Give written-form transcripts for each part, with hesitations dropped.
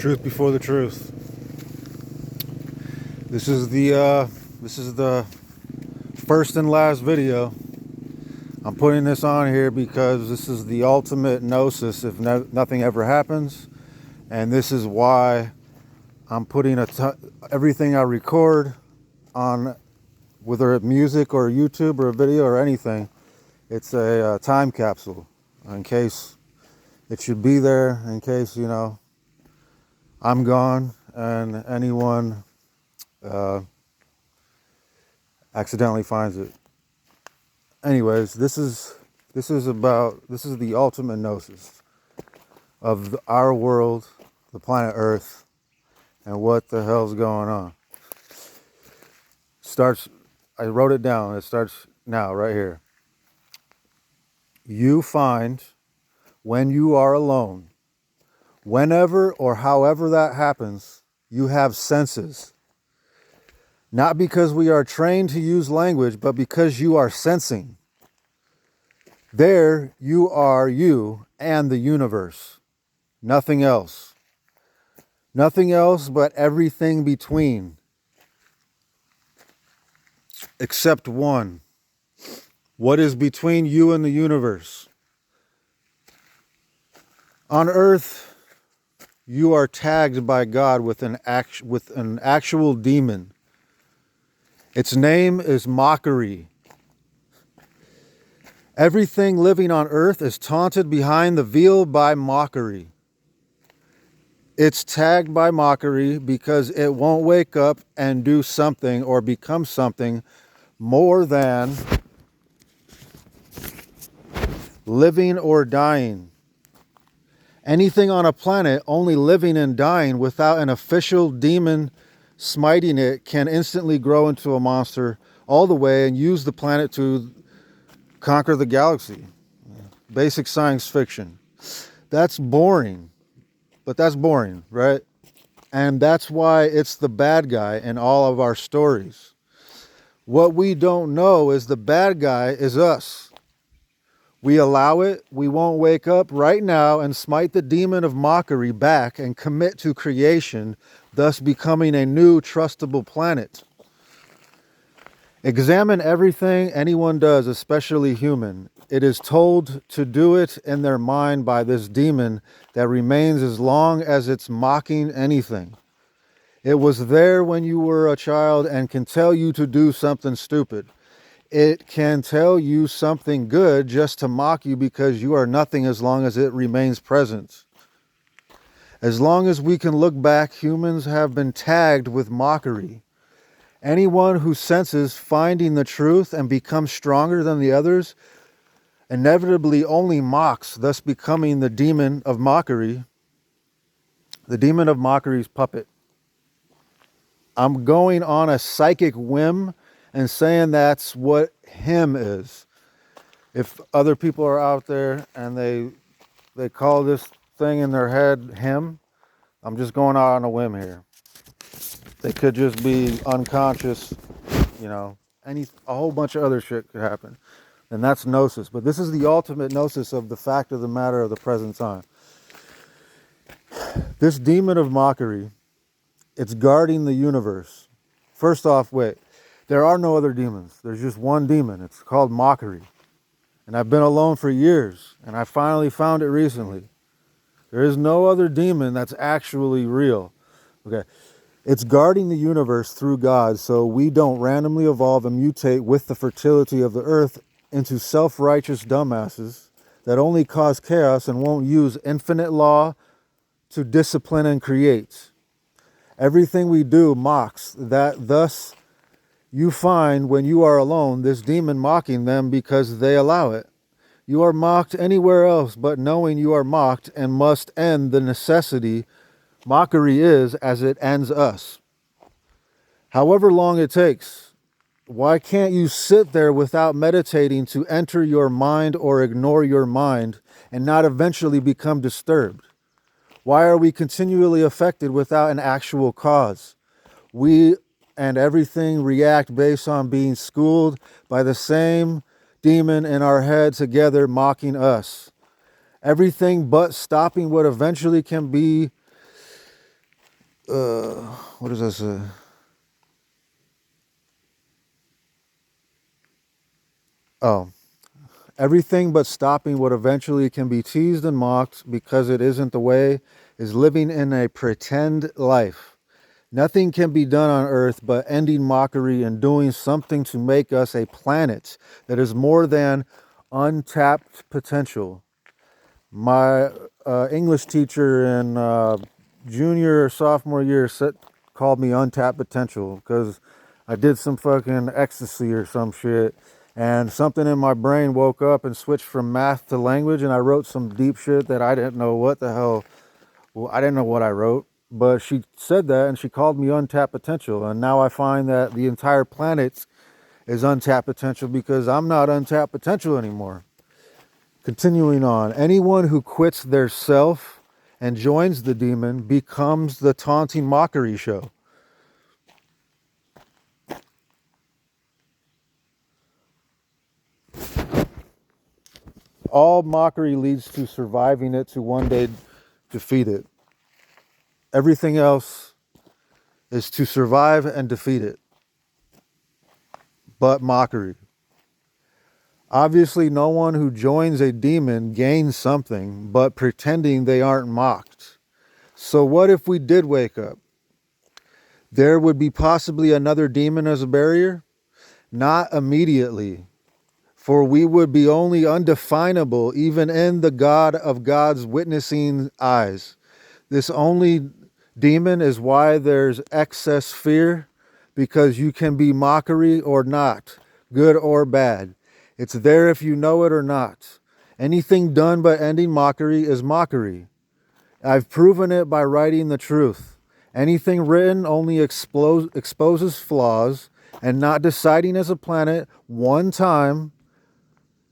Truth before the truth. This is the first and last video. I'm putting this on here because this is the ultimate gnosis if nothing ever happens, and this is why I'm putting everything I record on, whether it's music or YouTube or a video or anything. It's a time capsule in case it should be there, in case I'm gone and anyone accidentally finds it. Anyways, this is the ultimate gnosis of our world, the planet Earth, and what the hell's going on. I wrote it down. It starts now, right here. You find when you are alone, whenever or however that happens, you have senses. Not because we are trained to use language, but because you are sensing. There you are, you and the universe. Nothing else. Nothing else but everything between. Except one. What is between you and the universe? On Earth, you are tagged by God with an actual demon. Its name is mockery. Everything living on Earth is taunted behind the veil by mockery. It's tagged by mockery because it won't wake up and do something or become something more than living or dying. Anything on a planet only living and dying without an official demon smiting it can instantly grow into a monster all the way and use the planet to conquer the galaxy. Basic science fiction. That's boring. But that's boring, right? And that's why it's the bad guy in all of our stories. What we don't know is the bad guy is us. We allow it, we won't wake up right now and smite the demon of mockery back and commit to creation, thus becoming a new trustable planet. Examine everything anyone does, especially human. It is told to do it in their mind by this demon that remains as long as it's mocking anything. It was there when you were a child and can tell you to do something stupid. It can tell you something good just to mock you because you are nothing as long as it remains present. As long as we can look back, humans have been tagged with mockery. Anyone who senses finding the truth and becomes stronger than the others inevitably only mocks, thus becoming the demon of mockery, the demon of mockery's puppet. I'm going on a psychic whim and saying that's what him is. If other people are out there and they call this thing in their head him, I'm just going out on a whim here. They could just be unconscious, a whole bunch of other shit could happen. And that's gnosis. But this is the ultimate gnosis of the fact of the matter of the present time. This demon of mockery, it's guarding the universe. First off, wait. There are no other demons. There's just one demon. It's called mockery. And I've been alone for years, and I finally found it recently. There is no other demon that's actually real. Okay. It's guarding the universe through God so we don't randomly evolve and mutate with the fertility of the earth into self-righteous dumbasses that only cause chaos and won't use infinite law to discipline and create. Everything we do mocks that. Thus, you find when you are alone this demon mocking them because they allow it. You are mocked anywhere else but knowing you are mocked and must end the necessity mockery is as it ends us. However long it takes, why can't you sit there without meditating to enter your mind or ignore your mind and not eventually become disturbed? Why are we continually affected without an actual cause? We and everything react based on being schooled by the same demon in our head together mocking us. Everything but stopping what eventually can be what does that say? Oh, everything but stopping what eventually can be teased and mocked because it isn't the way is living in a pretend life. Nothing can be done on earth but ending mockery and doing something to make us a planet that is more than untapped potential. My English teacher in junior or sophomore year called me untapped potential because I did some fucking ecstasy or some shit, and something in my brain woke up and switched from math to language, and I wrote some deep shit that I didn't know what the hell. Well, I didn't know what I wrote, but she said that and she called me untapped potential, and now I find that the entire planet is untapped potential because I'm not untapped potential anymore. Continuing on, anyone who quits their self and joins the demon becomes the taunting mockery show. All mockery leads to surviving it to one day defeat it. Everything else is to survive and defeat it, but mockery. Obviously, no one who joins a demon gains something, but pretending they aren't mocked. So what if we did wake up? There would be possibly another demon as a barrier? Not immediately, for we would be only undefinable even in the God of God's witnessing eyes. This only demon is why there's excess fear, because you can be mockery or not, good or bad. It's there if you know it or not. Anything done but ending mockery is mockery. I've proven it by writing the truth. Anything written only exposes flaws, and not deciding as a planet one time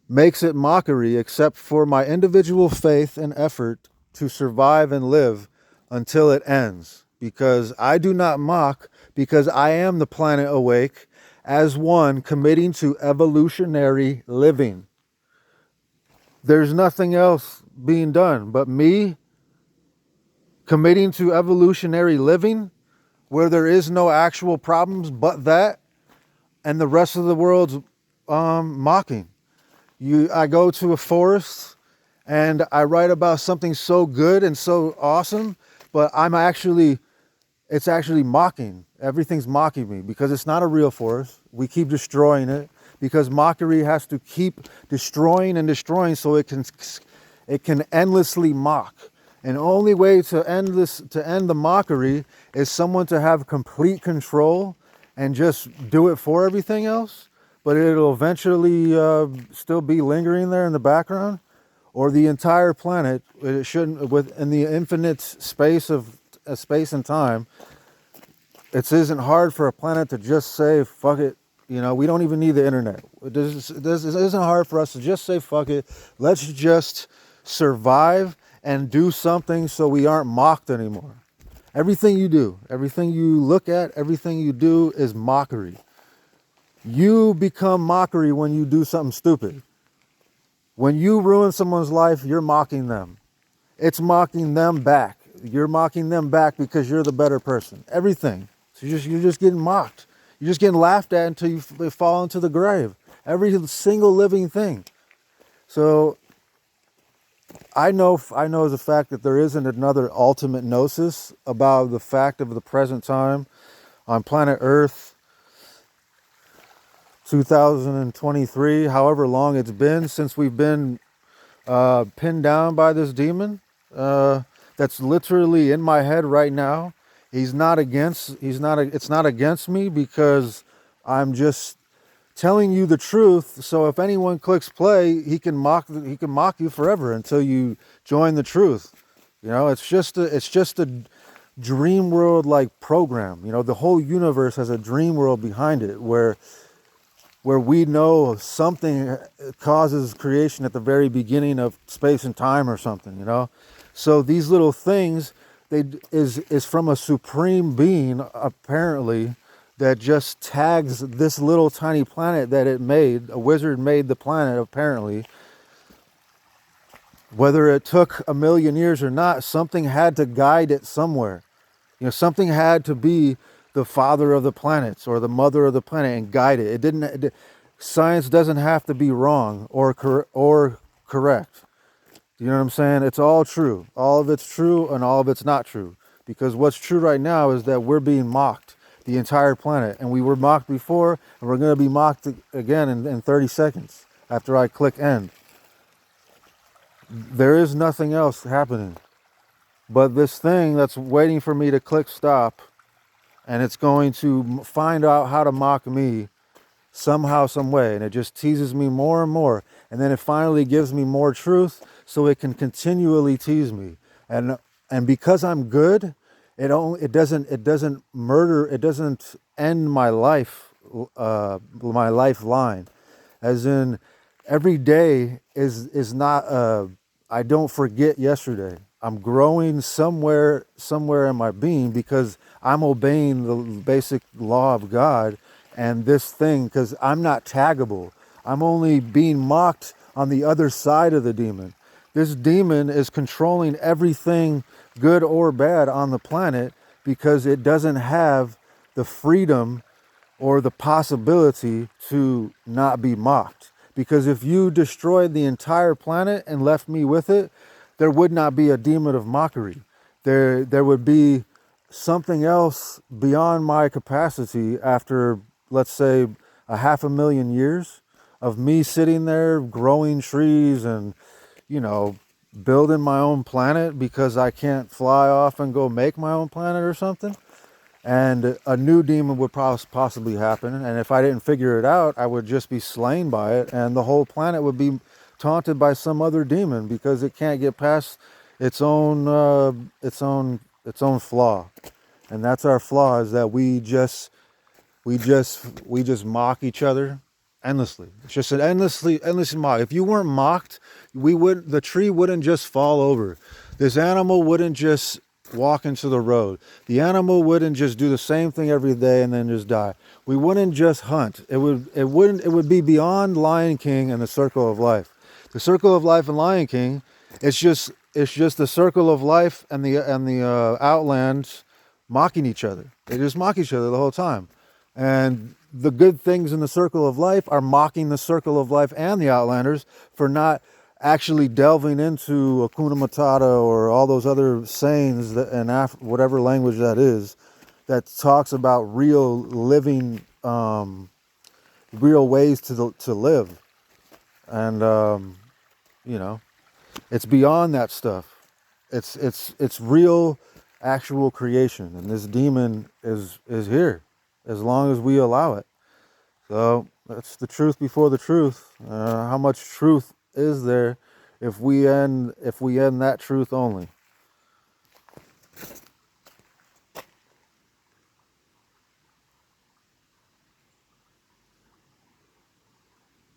makes it mockery, except for my individual faith and effort to survive and live until it ends. Because I do not mock, because I am the planet awake as one committing to evolutionary living. There's nothing else being done but me committing to evolutionary living, where there is no actual problems but that, and the rest of the world's mocking. I go to a forest and I write about something so good and so awesome, but it's actually mocking. Everything's mocking me because it's not a real forest. We keep destroying it because mockery has to keep destroying and destroying so it can endlessly mock. And the only way to end the mockery is someone to have complete control and just do it for everything else, but it'll eventually still be lingering there in the background, or the entire planet. It shouldn't, within the infinite space and time. It isn't hard for a planet to just say fuck it. You know, we don't even need the internet. It isn't hard for us to just say fuck it. Let's just survive and do something so we aren't mocked anymore. Everything you do, everything you look at, everything you do is mockery. You become mockery when you do something stupid. When you ruin someone's life, you're mocking them. It's mocking them back. You're mocking them back because you're the better person. Everything. So you're just getting mocked. You're just getting laughed at until you fall into the grave. Every single living thing. So I know as a fact that there isn't another ultimate gnosis about the fact of the present time on planet Earth, 2023, however long it's been since we've been pinned down by this demon that's literally in my head right now. It's not against me because I'm just telling you the truth. So if anyone clicks play, he can mock you forever until you join the truth. You know, it's just a dream world like program. You know, the whole universe has a dream world behind it where we know something causes creation at the very beginning of space and time or something, you know. So these little things, is from a supreme being, apparently, that just tags this little tiny planet that it made. A wizard made the planet, apparently. Whether it took 1,000,000 years or not, something had to guide it somewhere. Something had to be the father of the planets or the mother of the planet and guide it. Science doesn't have to be wrong or correct. You know what I'm saying? It's all true. All of it's true and all of it's not true. Because what's true right now is that we're being mocked, the entire planet. And we were mocked before, and we're going to be mocked again in 30 seconds after I click end. There is nothing else happening but this thing that's waiting for me to click stop, and it's going to find out how to mock me somehow, some way, and it just teases me more and more, and then it finally gives me more truth so it can continually tease me. And because I'm good, it doesn't murder, it doesn't end my life, my lifeline, as in every day is not I don't forget yesterday. I'm growing somewhere in my being because I'm obeying the basic law of God and this thing, because I'm not taggable. I'm only being mocked on the other side of the demon. This demon is controlling everything, good or bad, on the planet because it doesn't have the freedom or the possibility to not be mocked. Because if you destroyed the entire planet and left me with it, there would not be a demon of mockery. There would be something else beyond my capacity after, let's say, 500,000 years of me sitting there growing trees and, building my own planet because I can't fly off and go make my own planet or something. And a new demon would possibly happen. And if I didn't figure it out, I would just be slain by it. And the whole planet would be taunted by some other demon because it can't get past its own flaw. And that's our flaw, is that we just mock each other endlessly. It's just an endless mock. If you weren't mocked, the tree wouldn't just fall over. This animal wouldn't just walk into the road. The animal wouldn't just do the same thing every day and then just die. We wouldn't just hunt. It would be beyond Lion King and the circle of life. The circle of life in Lion King, it's just the circle of life and the outlands mocking each other. They just mock each other the whole time. And the good things in the circle of life are mocking the circle of life and the outlanders for not actually delving into Hakuna Matata or all those other sayings that in whatever language that is, that talks about real living, real ways to live. And it's beyond that stuff. It's real, actual creation, and this demon is here as long as we allow it. So that's the truth before the truth. How much truth is there if we end that truth only?